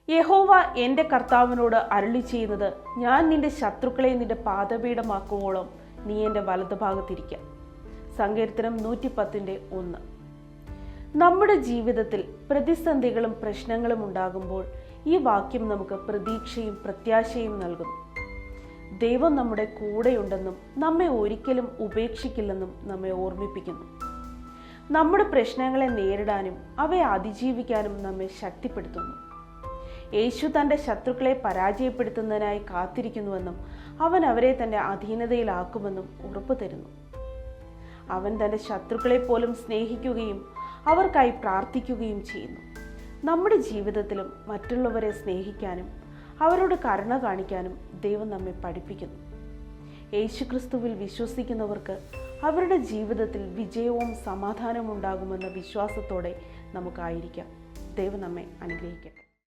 യഹോവ എൻ്റെ കർത്താവിനോട് അരുളി ചെയ്യുന്നത്, ഞാൻ നിന്റെ ശത്രുക്കളെ നിന്റെ പാദപീഠമാക്കുവോളം നീ എൻ്റെ വലതുഭാഗത്തിരിക്കാം. സങ്കീർത്തനം 110:1. നമ്മുടെ ജീവിതത്തിൽ പ്രതിസന്ധികളും പ്രശ്നങ്ങളും ഉണ്ടാകുമ്പോൾ ഈ വാക്യം നമുക്ക് പ്രതീക്ഷയും പ്രത്യാശയും നൽകുന്നു. ദൈവം നമ്മുടെ കൂടെയുണ്ടെന്നും നമ്മെ ഒരിക്കലും ഉപേക്ഷിക്കില്ലെന്നും നമ്മെ ഓർമ്മിപ്പിക്കുന്നു. നമ്മുടെ പ്രശ്നങ്ങളെ നേരിടാനും അവയെ അതിജീവിക്കാനും നമ്മെ ശക്തിപ്പെടുത്തുന്നു. യേശു തൻ്റെ ശത്രുക്കളെ പരാജയപ്പെടുത്തുന്നതിനായി കാത്തിരിക്കുന്നുവെന്നും അവൻ അവരെ തൻ്റെ അധീനതയിലാക്കുമെന്നും ഉറപ്പു തരുന്നു. അവൻ തൻ്റെ ശത്രുക്കളെ പോലും സ്നേഹിക്കുകയും അവർക്കായി പ്രാർത്ഥിക്കുകയും ചെയ്യുന്നു. നമ്മുടെ ജീവിതത്തിലും മറ്റുള്ളവരെ സ്നേഹിക്കാനും അവരോട് കരുണ കാണിക്കാനും ദൈവം നമ്മെ പഠിപ്പിക്കുന്നു. യേശുക്രിസ്തുവിൽ വിശ്വസിക്കുന്നവർക്ക് അവരുടെ ജീവിതത്തിൽ വിജയവും സമാധാനവും ഉണ്ടാകുമെന്ന വിശ്വാസത്തോടെ നമുക്കായിരിക്കാം. ദൈവം നമ്മെ അനുഗ്രഹിക്കട്ടെ.